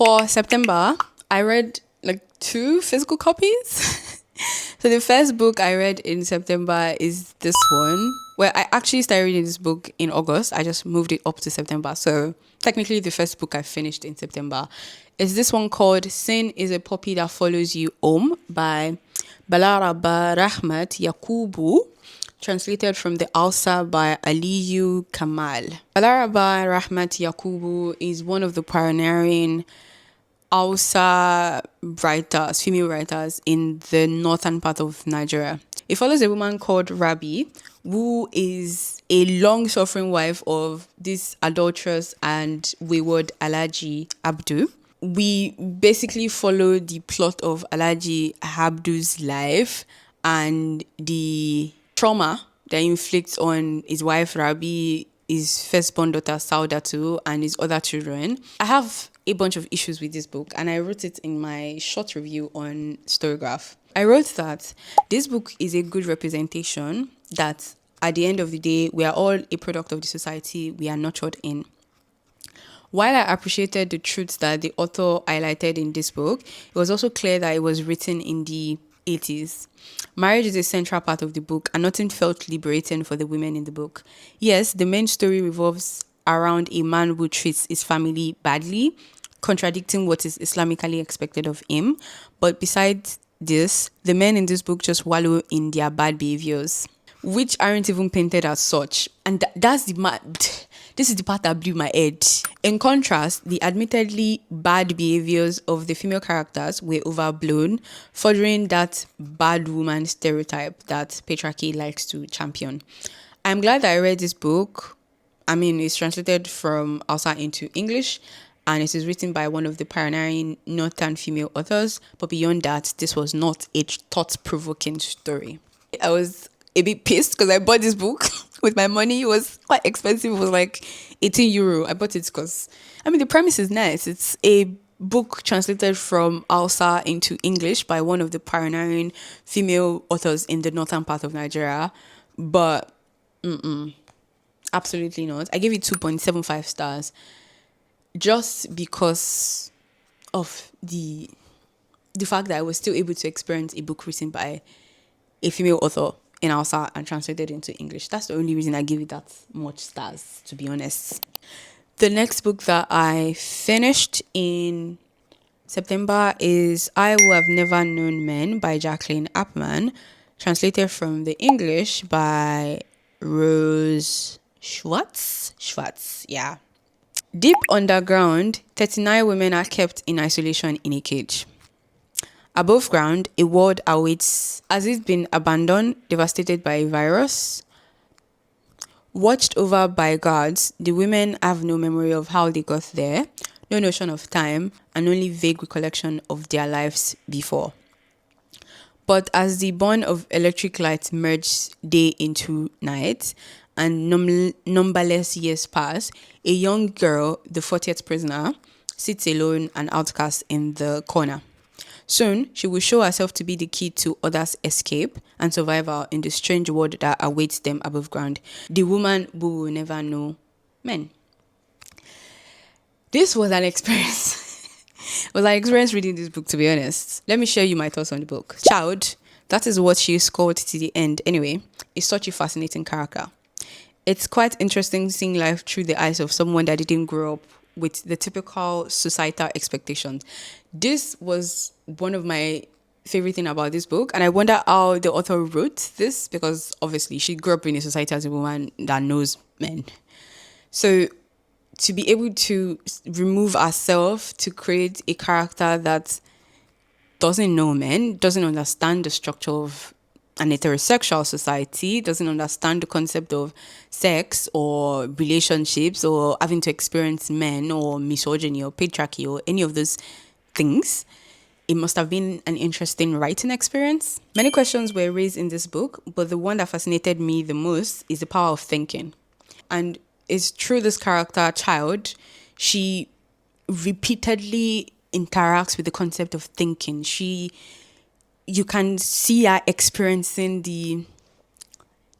For September, I read like 2 physical copies. So the first book I read in September is this one, where I actually started reading this book in August. I just moved it up to September. So technically the first book I finished in September is this one called Sin is a Puppy That Follows You Home by Balaraba, Rahmat, Yakubu, translated from the Hausa by Aliyu Kamal. Balaraba Rahmat Yakubu is one of the pioneering Hausa writers, female writers in the northern part of Nigeria. It follows a woman called Rabi, who is a long-suffering wife of this adulterous and wayward Alhaji Abdu. We basically follow the plot of Alhaji Abdu's life and the trauma that he inflicts on his wife Rabi, his firstborn daughter Saudatu, and his other children. I have a bunch of issues with this book, and I wrote it in my short review on Storygraph. I wrote that this book is a good representation that at the end of the day, we are all a product of the society we are nurtured in. While I appreciated the truths that the author highlighted in this book, it was also clear that it was written in the 80s. Marriage is a central part of the book, and nothing felt liberating for the women in the book. Yes, the main story revolves around a man who treats his family badly, contradicting what is Islamically expected of him. But besides this, the men in this book just wallow in their bad behaviors, which aren't even painted as such. And that's this is the part that blew my head. In contrast, the admittedly bad behaviors of the female characters were overblown, furthering that bad woman stereotype that patriarchy likes to champion. I'm glad that I read this book. I mean, it's translated from Hausa into English, and it is written by one of the pioneering northern female authors. But beyond that, this was not a thought-provoking story. I was a bit pissed because I bought this book with my money. It was quite expensive. It was like 18 euro. I bought it because, I mean, the premise is nice. It's a book translated from Hausa into English by one of the pioneering female authors in the northern part of Nigeria. But, absolutely not. I gave it 2.75 stars just because of the fact that I was still able to experience a book written by a female author in Hausa and translated into English. That's the only reason I give it that much stars, to be honest. The next book that I finished in September is I Who Have Never Known Men by Jacqueline Harpman, translated from the English by Rose Schwartz, yeah. Deep underground, 39 women are kept in isolation in a cage. Above ground, a world awaits. Has it been abandoned, devastated by a virus? Watched over by guards, the women have no memory of how they got there, no notion of time, and only vague recollection of their lives before. But as the bond of electric light merged day into night, and numberless years pass, a young girl, the 40th prisoner, sits alone and outcast in the corner. Soon, she will show herself to be the key to others' escape and survival in the strange world that awaits them above ground. The woman who will never know men. This was an experience. It was an experience reading this book, to be honest. Let me share you my thoughts on the book. Child, that is what she is called to the end. Anyway, is such a fascinating character. It's quite interesting seeing life through the eyes of someone that didn't grow up with the typical societal expectations. This was one of my favorite thing about this book, and I wonder how the author wrote this, because obviously she grew up in a society as a woman that knows men. So to be able to remove herself to create a character that doesn't know men, doesn't understand the structure of an heterosexual society, doesn't understand the concept of sex or relationships or having to experience men or misogyny or patriarchy or any of those things, it must have been an interesting writing experience. Many questions were raised in this book, but the one that fascinated me the most is the power of thinking. And it's through this character, Child, she repeatedly interacts with the concept of thinking. You can see her experiencing the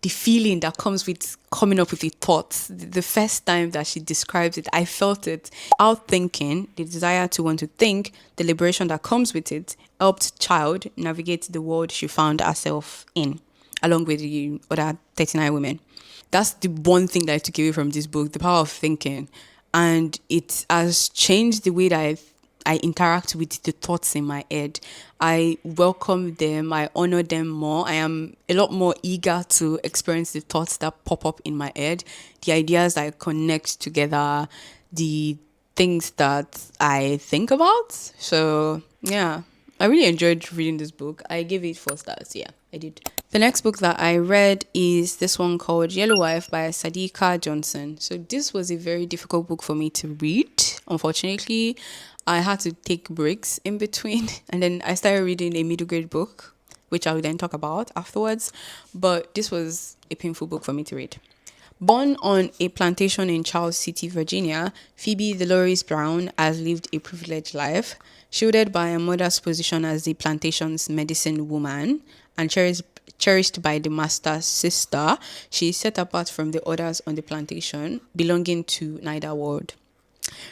the feeling that comes with coming up with the thoughts. The first time that she describes it, I felt it. Out thinking, the desire to want to think, the liberation that comes with it, helped child navigate the world she found herself in, along with the other 39 women. That's the one thing that I took away from this book, the power of thinking. And it has changed the way that I interact with the thoughts in my head. I welcome them, I honor them more. I am a lot more eager to experience the thoughts that pop up in my head, the ideas that I connect together, the things that I think about. So, yeah, I really enjoyed reading this book. I gave it 4 stars. Yeah, I did. The next book that I read is this one called Yellow Wife by Sadeqa Johnson. So this was a very difficult book for me to read. Unfortunately, I had to take breaks in between, and then I started reading a middle grade book, which I will then talk about afterwards. But this was a painful book for me to read. Born on a plantation in Charles City, Virginia, Phoebe Dolores Brown has lived a privileged life. Shielded by her mother's position as the plantation's medicine woman and cherished by the master's sister, she is set apart from the others on the plantation, belonging to neither world.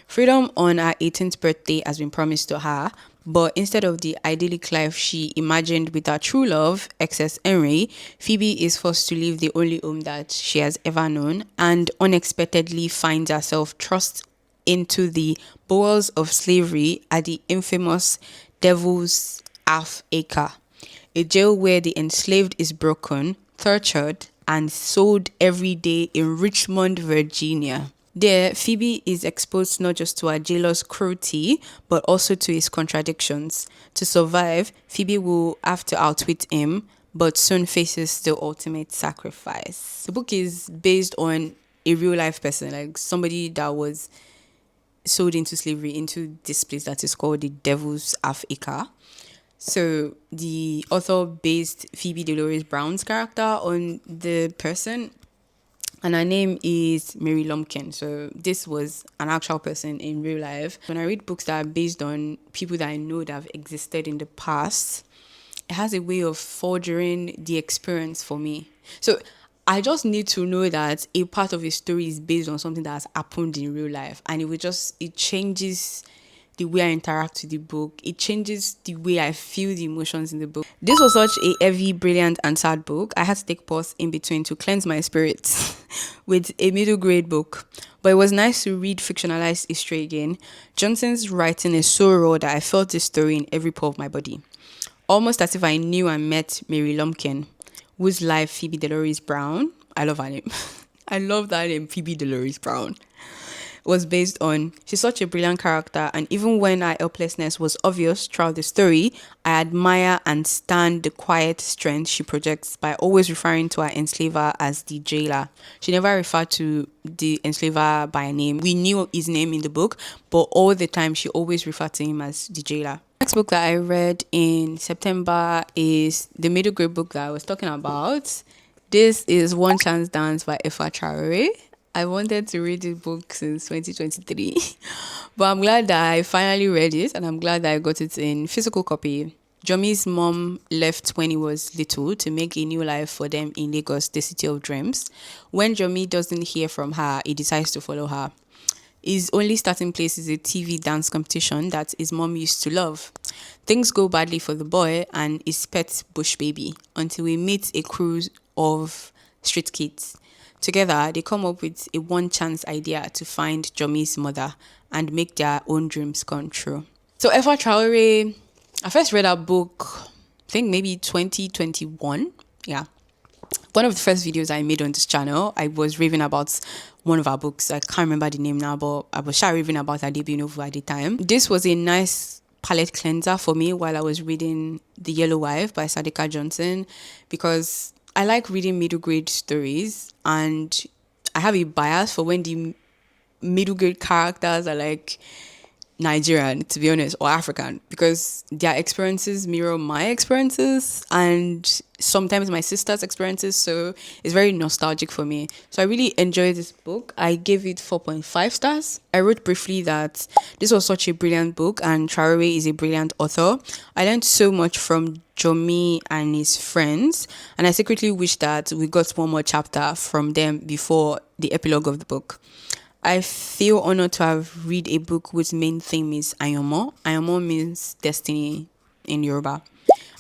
Freedom on her 18th birthday has been promised to her, but instead of the idyllic life she imagined with her true love, excess Henry, Phoebe is forced to leave the only home that she has ever known and unexpectedly finds herself thrust into the bowels of slavery at the infamous Devil's Half Acre, a jail where the enslaved is broken, tortured, and sold every day in Richmond, Virginia. There, Phoebe is exposed not just to her jailer's cruelty, but also to his contradictions. To survive, Phoebe will have to outwit him, but soon faces the ultimate sacrifice. The book is based on a real life person, like somebody that was sold into slavery into this place that is called the Devil's Half Acre. So the author based Phoebe Dolores Brown's character on the person, and her name is Mary Lumpkin. So this was an actual person in real life. When I read books that are based on people that I know that have existed in the past, it has a way of forging the experience for me. So I just need to know that a part of a story is based on something that has happened in real life, and it changes the way I interact with the book. It changes the way I feel the emotions in the book. This was such a heavy, brilliant, and sad book. I had to take pause in between to cleanse my spirits with a middle grade book. But it was nice to read fictionalized history again. Johnson's writing is so raw that I felt this story in every pore of my body. Almost as if I knew and met Mary Lumpkin, whose life Phoebe Dolores Brown, I love her name. I love that name, Phoebe Dolores Brown, was based on. She's such a brilliant character, and even when her helplessness was obvious throughout the story, I admire and stand the quiet strength she projects by always referring to her enslaver as the jailer. She never referred to the enslaver by name. We knew his name in the book, but all the time she always referred to him as the jailer. Next book that I read in September is the middle grade book that I was talking about. This is One Chance Dance by Efua Traore. I wanted to read this book since 2023, but I'm glad that I finally read it, and I'm glad that I got it in physical copy. Jomi's mom left when he was little to make a new life for them in Lagos, the city of dreams. When Jomi doesn't hear from her, he decides to follow her. His only starting place is a TV dance competition that his mom used to love. Things go badly for the boy and his pet bush baby until we meet a crew of street kids. Together, they come up with a one-chance idea to find Jomi's mother and make their own dreams come true. So Efua Traore, I first read her book, I think maybe 2021. Yeah. One of the first videos I made on this channel, I was raving about one of our books. I can't remember the name now, but I was raving about her debut novel at the time. This was a nice palette cleanser for me while I was reading The Yellow Wife by Sadeqa Johnson, because I like reading middle grade stories, and I have a bias for when the middle grade characters are like Nigerian, to be honest, or African, because their experiences mirror my experiences and sometimes my sister's experiences. So it's very nostalgic for me. So I really enjoyed this book. I gave it 4.5 stars. I wrote briefly that this was such a brilliant book and Traore is a brilliant author. I learned so much from Jomi and his friends, and I secretly wish that we got one more chapter from them before the epilogue of the book. I feel honored to have read a book whose main theme is Ayomo. Ayomo means destiny in Yoruba.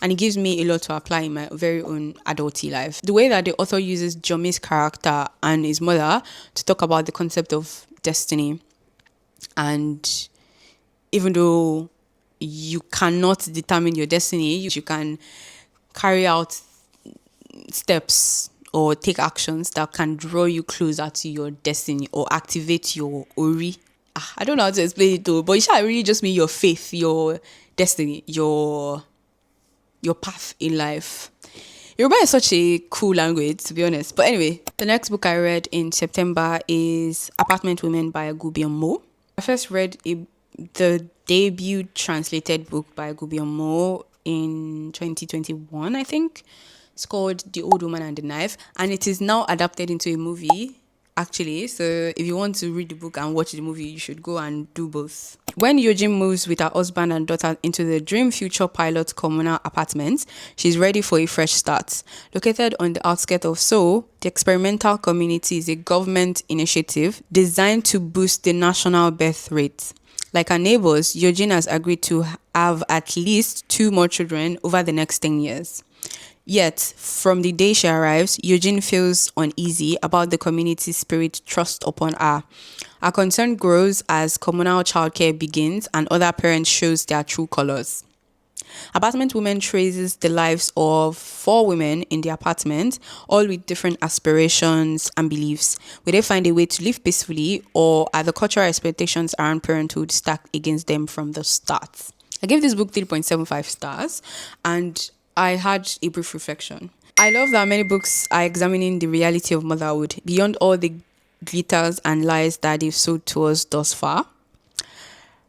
And it gives me a lot to apply in my very own adulty life. The way that the author uses Jomi's character and his mother to talk about the concept of destiny. And even though you cannot determine your destiny, you can carry out steps or take actions that can draw you closer to your destiny or activate your ori. I don't know how to explain it though, but it shall really just mean your faith, your destiny, your path in life. Yoruba is such a cool language, to be honest. But anyway, the next book I read in September is Apartment Women by Byeong-mo. I first read the debut translated book by Byeong-mo in 2021, I think. It's called The Old Woman and the Knife, and it is now adapted into a movie, actually. So if you want to read the book and watch the movie, you should go and do both. When Yojin moves with her husband and daughter into the Dream Future Pilot communal apartment, she's ready for a fresh start. Located on the outskirts of Seoul, the experimental community is a government initiative designed to boost the national birth rate. Like her neighbors, Yojin has agreed to have at least 2 more children over the next 10 years. Yet, from the day she arrives, Eugene feels uneasy about the community's spirit thrust upon her. Her concern grows as communal childcare begins and other parents shows their true colors. Apartment Women traces the lives of 4 women in the apartment, all with different aspirations and beliefs. Will they find a way to live peacefully, or are the cultural expectations around parenthood stacked against them from the start? I gave this book 3.75 stars, and I had a brief reflection. I love that many books are examining the reality of motherhood beyond all the glitters and lies that they've sold to us thus far.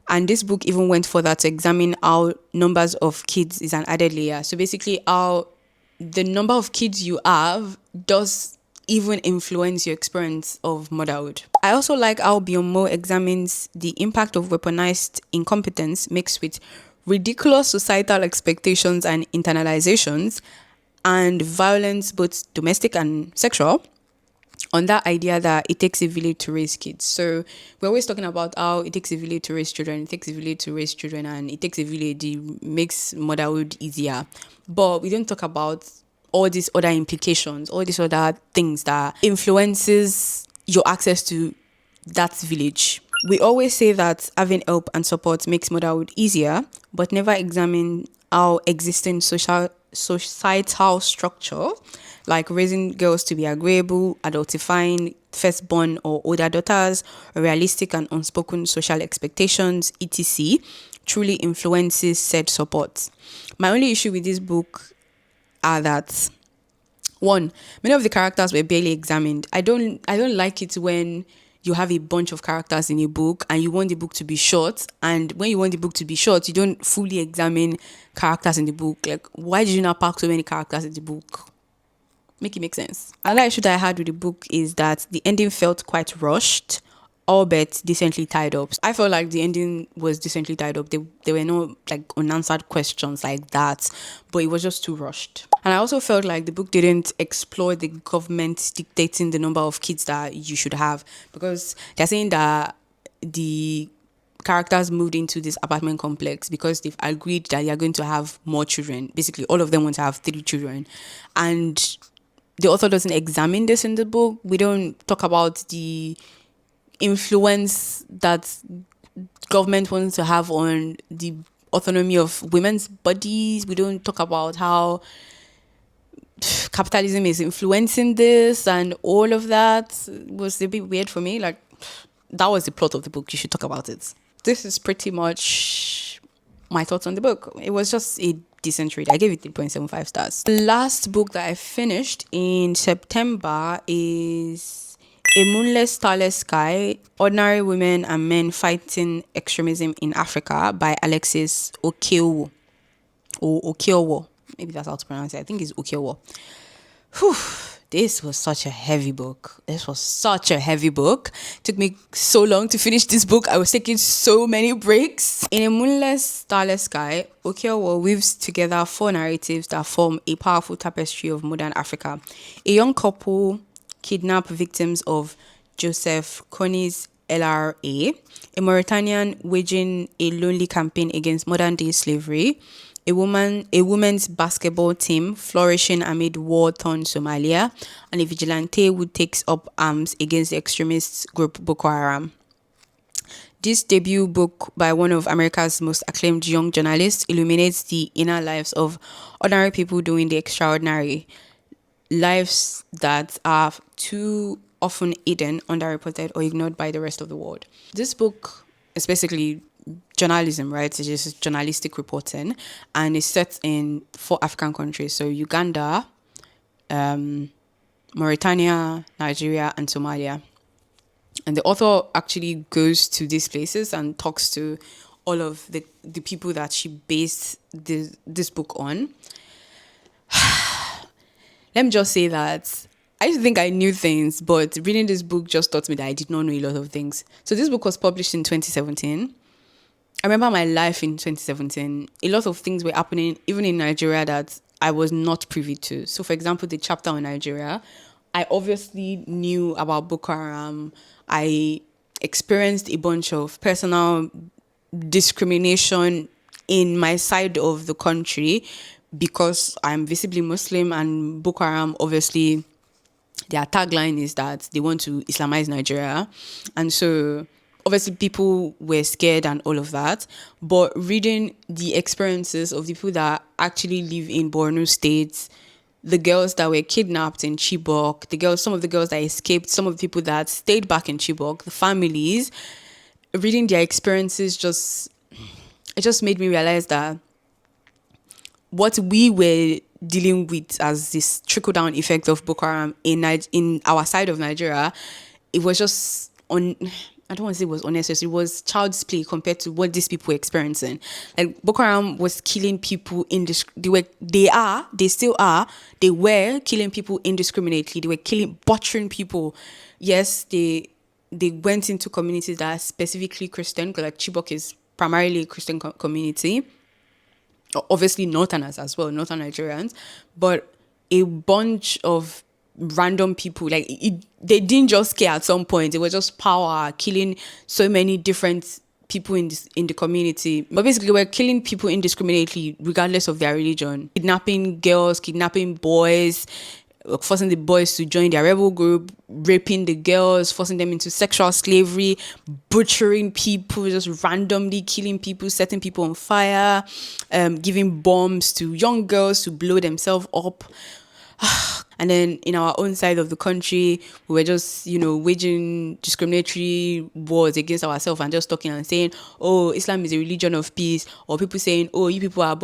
And this book even went further to examine how numbers of kids is an added layer. So basically how the number of kids you have does even influence your experience of motherhood. I also like how Byeong-mo examines the impact of weaponized incompetence mixed with ridiculous societal expectations and internalizations and violence, both domestic and sexual, on that idea that it takes a village to raise kids. So we're always talking about how it takes a village to raise children, and it takes a village, it makes motherhood easier. But we don't talk about all these other implications, all these other things that influences your access to that village. We always say that having help and support makes motherhood easier, but never examine how existing societal structure, like raising girls to be agreeable, adultifying firstborn or older daughters, realistic and unspoken social expectations, etc., truly influences said support. My only issue with this book are that, one, many of the characters were barely examined. I don't like it when you have a bunch of characters in a book and you want the book to be short, and when you want the book to be short, you don't fully examine characters in the book. Like, why did you not pack so many characters in the book? Make it make sense. Another issue that I had with the book is that the ending felt quite rushed, albeit decently tied up. I felt like the ending was decently tied up. There were no like unanswered questions like that, but it was just too rushed. And I also felt like the book didn't explore the government dictating the number of kids that you should have, because they're saying that the characters moved into this apartment complex because they've agreed that they're going to have more children. Basically, all of them want to have 3 children. And the author doesn't examine this in the book. We don't talk about the influence that government wants to have on the autonomy of women's bodies. We don't talk about how capitalism is influencing this, and all of that was a bit weird for me. Like, that was the plot of the book. You should talk about it. This is pretty much my thoughts on the book. It was just a decent read. I gave it 3.75 stars. The last book that I finished in September is A Moonless, Starless Sky, Ordinary Women and Men Fighting Extremism in Africa by Alexis Okeowo. Or Okeowo. Maybe that's how to pronounce it. I think it's Okeowo. Whew, this was such a heavy book. Took me so long to finish this book. I was taking so many breaks. In A Moonless, Starless Sky, Okeowo weaves together 4 narratives that form a powerful tapestry of modern Africa. A young couple kidnap victims of Joseph Kony's LRA, a Mauritanian waging a lonely campaign against modern-day slavery, a women's basketball team flourishing amid war-torn Somalia, and a vigilante who takes up arms against the extremist group Boko Haram. This debut book by one of America's most acclaimed young journalists illuminates the inner lives of ordinary people doing the extraordinary, lives that are too often hidden, underreported, or ignored by the rest of the world. This book is basically journalism, right? It's just journalistic reporting, and it's set in 4 African countries. So Uganda, Mauritania, Nigeria, and Somalia. And the author actually goes to these places and talks to all of the people that she based this book on. Let me just say that I used to think I knew things, but reading this book just taught me that I did not know a lot of things. So this book was published in 2017. I remember my life in 2017. A lot of things were happening, even in Nigeria, that I was not privy to. So, for example, the chapter on Nigeria, I obviously knew about Boko Haram. I experienced a bunch of personal discrimination in my side of the country because I'm visibly Muslim, and Boko Haram, obviously, their tagline is that they want to Islamize Nigeria. And so obviously people were scared and all of that. But reading the experiences of the people that actually live in Borno State, the girls that were kidnapped in Chibok, some of the girls that escaped, some of the people that stayed back in Chibok, the families, reading their experiences it just made me realize that what we were dealing with as this trickle-down effect of Boko Haram in our side of Nigeria, it was just I don't want to say it was unnecessary. It was child's play compared to what these people were experiencing. Like Boko Haram was killing people they were killing people indiscriminately. They were butchering people. Yes, they went into communities that are specifically Christian, because like Chibok is primarily a Christian community. Obviously Northerners as well, Northern Nigerians, but a bunch of random people, they didn't just care at some point. It was just power, killing so many different people in the community. But basically, we're killing people indiscriminately, regardless of their religion. Kidnapping girls, kidnapping boys, forcing the boys to join their rebel group, raping the girls, forcing them into sexual slavery, butchering people, just randomly killing people, setting people on fire, giving bombs to young girls to blow themselves up. And then in our own side of the country, we were just, waging discriminatory wars against ourselves and just talking and saying, oh, Islam is a religion of peace, or people saying, oh, you people are...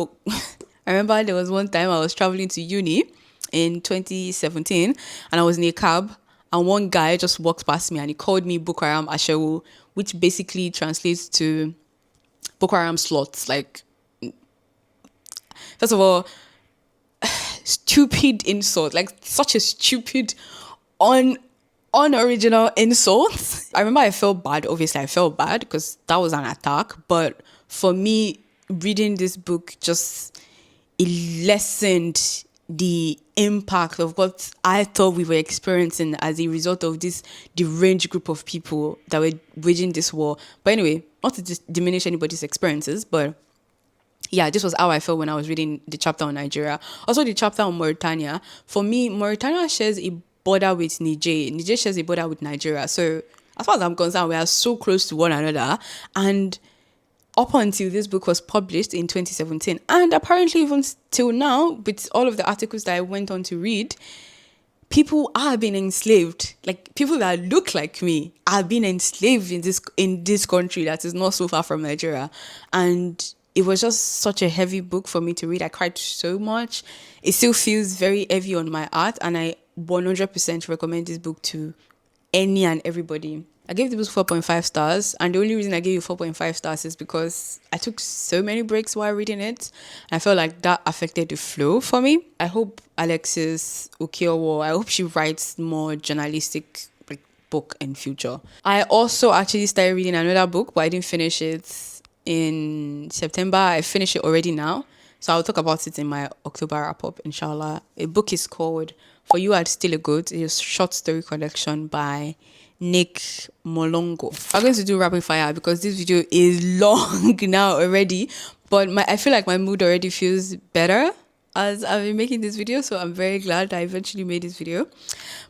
I remember there was one time I was traveling to uni in 2017, and I was in a cab, and one guy just walked past me and he called me Boko Haram Ashewu, which basically translates to Boko Haram slots. Like, first of all, stupid insult, like such a stupid, unoriginal insult. I remember I felt bad. Obviously, I felt bad because that was an attack. But for me, reading this book it lessened the impact of what I thought we were experiencing as a result of this deranged group of people that were waging this war. But anyway, not to diminish anybody's experiences, but yeah, this was how I felt when I was reading the chapter on Nigeria. Also, the chapter on Mauritania. For me, Mauritania shares a border with Niger. Niger shares a border with Nigeria. So as far as I'm concerned, we are so close to one another. And up until this book was published in 2017, and apparently even till now, with all of the articles that I went on to read, people are being enslaved. Like, people that look like me are being enslaved in this country that is not so far from Nigeria. And it was just such a heavy book for me to read. I cried so much. It still feels very heavy on my heart, and I 100% recommend this book to any and everybody. I gave the book 4.5 stars, and the only reason I gave you 4.5 stars is because I took so many breaks while reading it. I felt like that affected the flow for me. I hope Alexis Okeowo, I hope she writes more journalistic like book in future. I also actually started reading another book, but I didn't finish it in September. I finished it already now. So I'll talk about it in my October wrap-up, inshallah. A book is called For You Are Still a Good. It's a short story collection by Nick Mhlongo. I'm going to do rapid fire because this video is long now already. But I feel like my mood already feels better as I've been making this video. So I'm very glad I eventually made this video.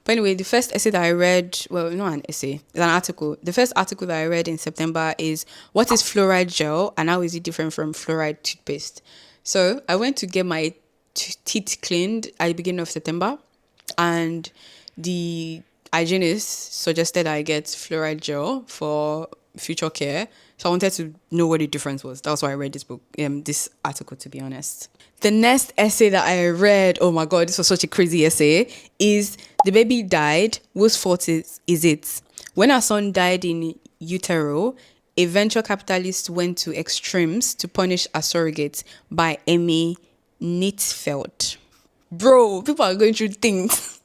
But anyway, the first essay that I read, well, not an essay, it's an article. The first article that I read in September is What is Fluoride Gel and How is it different from fluoride toothpaste? So I went to get my teeth cleaned at the beginning of September, and the hygienist suggested I get fluoride gel for future care. So I wanted to know what the difference was. That's why I read this book, this article, to be honest. The next essay that I read, oh my God, this was such a crazy essay, is The Baby Died, Whose Fault Is It? When our son died in utero, a venture capitalist went to extremes to punish a surrogate, by Amy Nitfeld. Bro, people are going through things.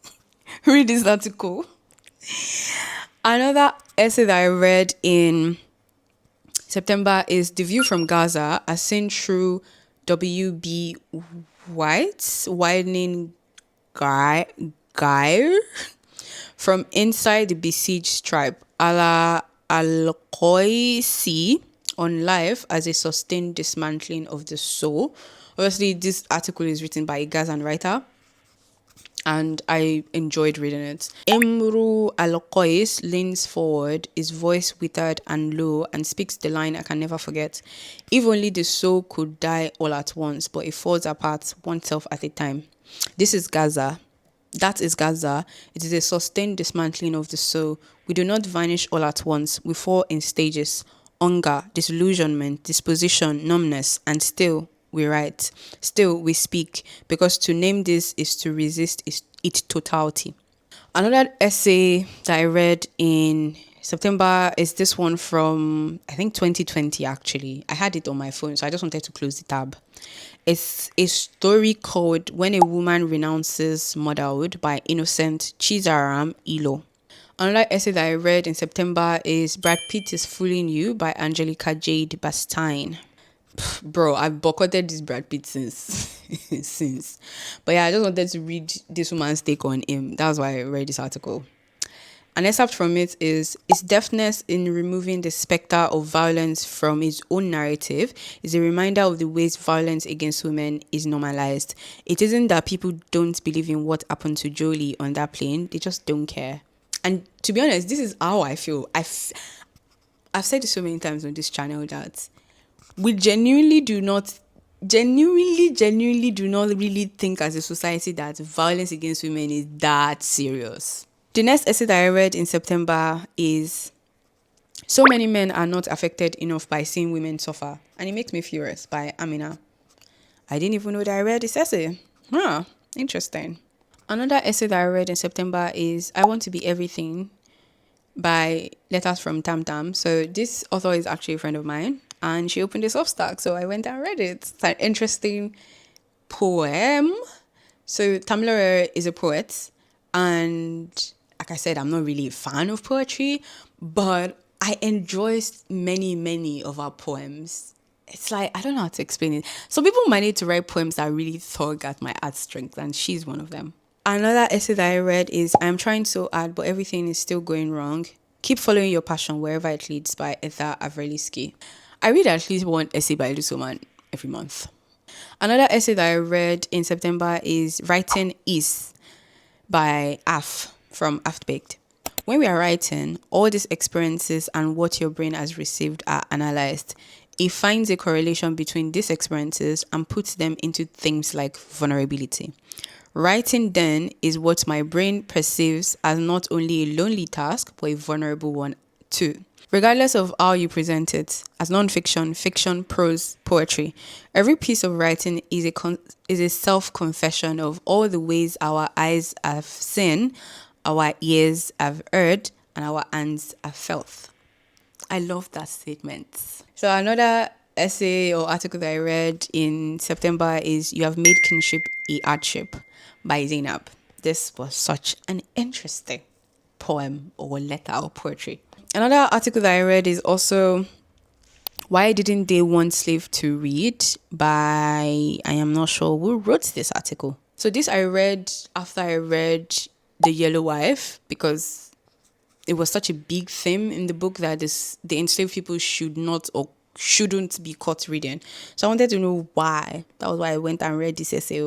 Read this article. Another essay that I read in September is The View from Gaza, as seen through W.B. White's Widening Gyre from Inside the Besieged Tribe, Al-Qaisi on Life as a Sustained Dismantling of the Soul. Obviously, this article is written by a Gazan writer, and I enjoyed reading it. Imru Al-Qais leans forward, his voice withered and low, and speaks the line I can never forget. If only the soul could die all at once, but it falls apart oneself at a time. This is Gaza. That is Gaza. It is a sustained dismantling of the soul. We do not vanish all at once. We fall in stages. Hunger, disillusionment, disposition, numbness, and still we write. Still we speak, because to name this is to resist its totality. Another essay that I read in September is this one from, I think, 2020 actually. I had it on my phone, so I just wanted to close the tab. It's a story called When a Woman Renounces Motherhood by Innocent Chizaram Ilo. Another essay that I read in September is Brad Pitt is Fooling You by Angelica Jade Bastine. Bro, I've boycotted this Brad Pitt since. But yeah, I just wanted to read this woman's take on him. That's why I read this article. An excerpt from it is, its deftness in removing the spectre of violence from its own narrative is a reminder of the ways violence against women is normalized. It isn't that people don't believe in what happened to Jolie on that plane, they just don't care. And to be honest, this is how I feel. I've said it so many times on this channel that we genuinely do not really think as a society that violence against women is that serious. The next essay that I read in September is So Many Men Are Not Affected Enough by Seeing Women Suffer, and It Makes Me Furious by Amina. I didn't even know that I read this essay. Interesting. Another essay that I read in September is I Want to Be Everything by Letters from Tam Tam. So this author is actually a friend of mine, and she opened this Substack, so I went and read it. It's an interesting poem. So Tamilore is a poet, and like I said, I'm not really a fan of poetry, but I enjoy many of her poems. It's like, I don't know how to explain it. Some people might need to write poems that really tug at my heartstrings, and she's one of them. Another essay that I read is I'm trying so hard, but everything is still going wrong. Keep following your passion wherever it leads by Etha Avreliski. I read at least one essay by this woman every month. Another essay that I read in September is Writing Is by Af from Aft Baked. When we are writing, all these experiences and what your brain has received are analyzed. It finds a correlation between these experiences and puts them into things like vulnerability. Writing then is what my brain perceives as not only a lonely task, but a vulnerable one too. Regardless of how you present it, as non-fiction, fiction, prose, poetry, every piece of writing is a self-confession of all the ways our eyes have seen, our ears have heard, and our hands are filth. I love that statement. So another essay or article that I read in September is You Have Made Kinship a Hardship by Zainab. This was such an interesting poem or letter or poetry. Another article that I read is also Why Didn't They Want Slave to Read by, I am not sure who wrote this article. So this I read after I read The Yellow Wife, because it was such a big theme in the book that the enslaved people should not or shouldn't be caught reading. So I wanted to know why. That was why I went and read this essay.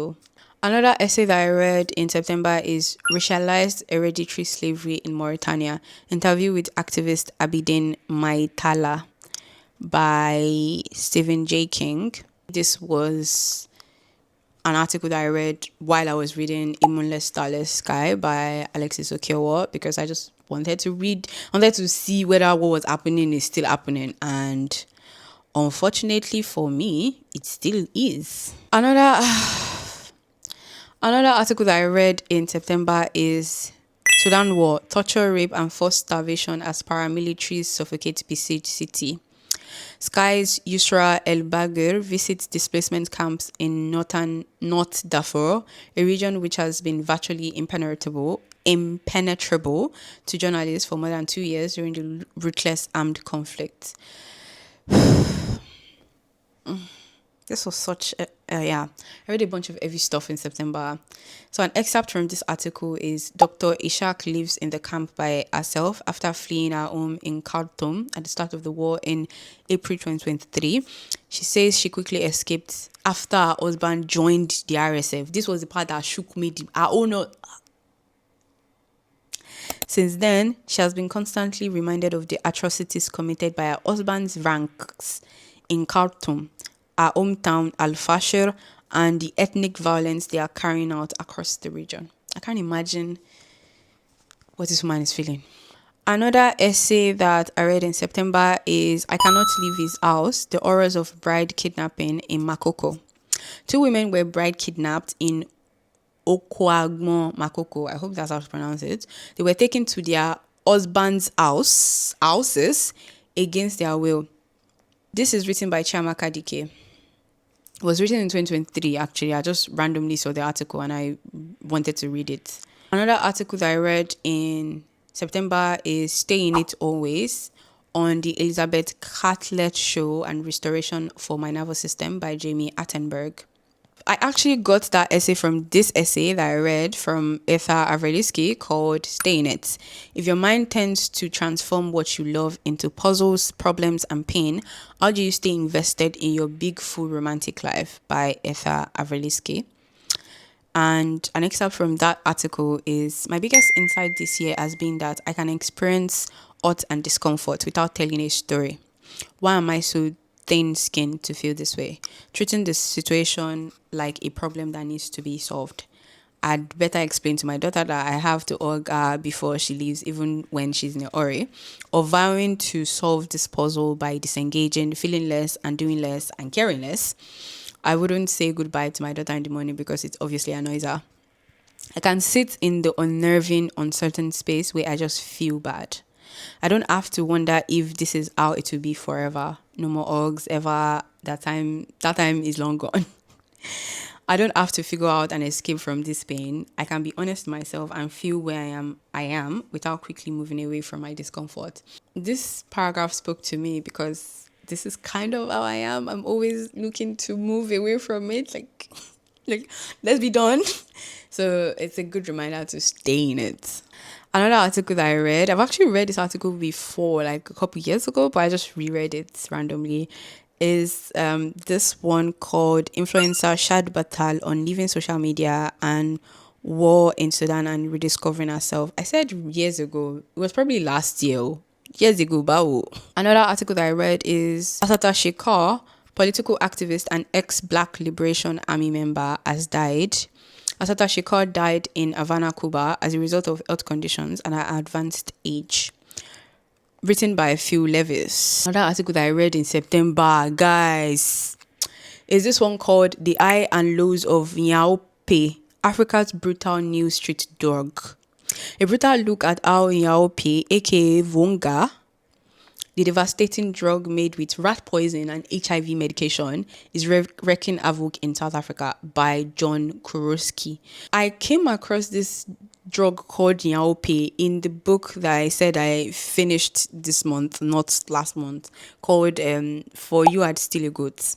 Another essay that I read in September is Racialized Hereditary Slavery in Mauritania, interview with activist Abidin Maitala by Stephen J. King. This was an article that I read while I was reading Moonless, Starless Sky by Alexis Okeowo, because I just wanted to see whether what was happening is still happening, and unfortunately for me, it still is. Another article that I read in September is Sudan War, Torture, Rape and Forced Starvation as Paramilitaries Suffocate Besieged City. Sky's Yusra El Bagir visits displacement camps in North Darfur, a region which has been virtually impenetrable to journalists for more than 2 years during the ruthless armed conflict. This was such I read a bunch of heavy stuff in September. So an excerpt from this article is Dr. Ishaq lives in the camp by herself after fleeing her home in Khartoum at the start of the war in April 2023. She says she quickly escaped after her husband joined the RSF. This was the part that shook me deep. Since then, she has been constantly reminded of the atrocities committed by her husband's ranks in Khartoum, our hometown Al-Fashir, and the ethnic violence they are carrying out across the region. I can't imagine what this woman is feeling. Another essay that I read in September is I Cannot Leave His House, The Horrors of Bride Kidnapping in Makoko. 2 women were bride kidnapped in Okeowo, Makoko. I hope that's how to pronounce it. They were taken to their husband's houses against their will. This is written by Chiamaka Dike. It was written in 2023, actually. I just randomly saw the article and I wanted to read it. Another article that I read in September is Stay in It Always, on the Elizabeth Catlett Show and Restoration for My Nervous System by Jamie Attenberg. I actually got that essay from this essay that I read from Efua Aveliski called Stay in It. If your mind tends to transform what you love into puzzles, problems, and pain, how do you stay invested in your big, full romantic life by Efua Aveliski? And an excerpt from that article is, my biggest insight this year has been that I can experience hurt and discomfort without telling a story. Why am I so thin-skinned to feel this way? Treating this situation like a problem that needs to be solved. I'd better explain to my daughter that I have to hug her before she leaves, even when she's in a hurry, or vowing to solve this puzzle by disengaging, feeling less and doing less and caring less. I wouldn't say goodbye to my daughter in the morning because it obviously annoys her. I can sit in the unnerving, uncertain space where I just feel bad. I don't have to wonder if this is how it will be forever. No more hugs ever. That time is long gone. I don't have to figure out an escape from this pain. I can be honest with myself and feel where I am without quickly moving away from my discomfort. This paragraph spoke to me because this is kind of how I am. I'm always looking to move away from it. Like let's be done. So it's a good reminder to stay in it. Another article that I read, I've actually read this article before, like a couple years ago, but I just reread it randomly, is this one called Influencer Shad Batal on Leaving Social Media and War in Sudan and Rediscovering Herself. I said years ago. It was probably last year. Years ago, bao. Another article that I read is Asata Shekar, political activist and ex-Black Liberation Army member, has died. Asata Shekar died in Havana, Cuba as a result of health conditions and her advanced age. Written by Phil Levis. Another article that I read in September, guys, is this one called The High and Lows of Nyaope, Africa's Brutal New Street Dog. A brutal look at how Yaope, aka Vonga, the devastating drug made with rat poison and HIV medication, is wreaking havoc in South Africa by John Kurowski. I came across this drug called Yaope in the book that I said I finished this month, not last month, called For You I'd Steal a Goat.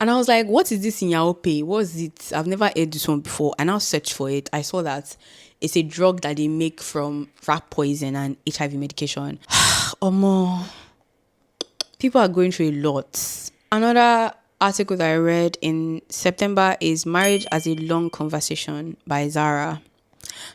And I was like, what is this in Yaope? What is it? I've never heard this one before. And I searched for it. I saw that it's a drug that they make from rat poison and HIV medication. Omo, people are going through a lot. Another article that I read in September is Marriage as a Long Conversation by Zara.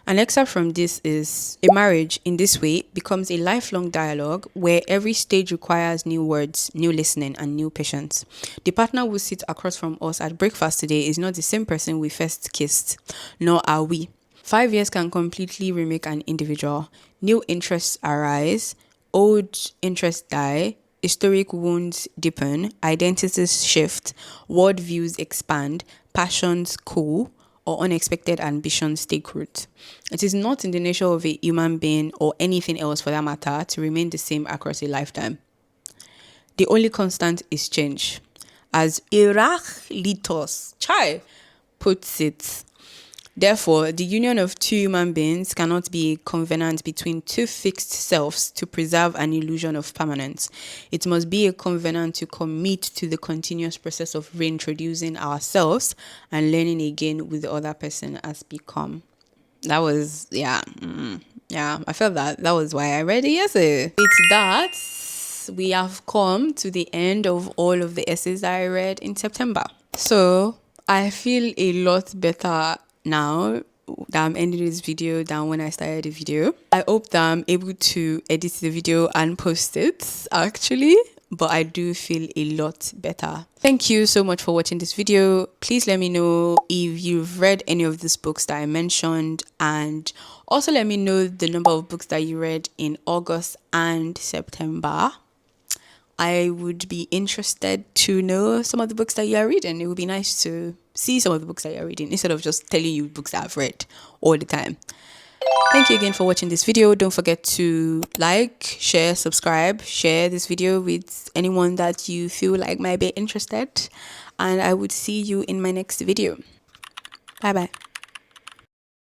An excerpt from this is: a marriage in this way becomes a lifelong dialogue where every stage requires new words, new listening, and new patience. The partner who sits across from us at breakfast today is not the same person we first kissed, nor are we. 5 years can completely remake an individual. New interests arise, old interests die, historic wounds deepen, identities shift, worldviews expand, passions cool, or unexpected ambitions take root. It is not in the nature of a human being or anything else for that matter to remain the same across a lifetime. The only constant is change. As Heraclitus puts it, therefore, the union of two human beings cannot be a covenant between two fixed selves to preserve an illusion of permanence. It must be a covenant to commit to the continuous process of reintroducing ourselves and learning again with the other person as become. That was, I felt that. That was why I read it yesterday. With that, we have come to the end of all of the essays that I read in September. So I feel a lot better now that I'm ending this video than when I started the video. I hope that I'm able to edit the video and post it actually, but I do feel a lot better. Thank you so much for watching this video. Please let me know if you've read any of these books that I mentioned, and also let me know the number of books that you read in August and September. I would be interested to know some of the books that you are reading. It would be nice to see some of the books that you're reading instead of just telling you books that I've read all the time. Thank you again for watching this video. Don't forget to like, share, subscribe, share this video with anyone that you feel like might be interested. And I would see you in my next video. Bye bye.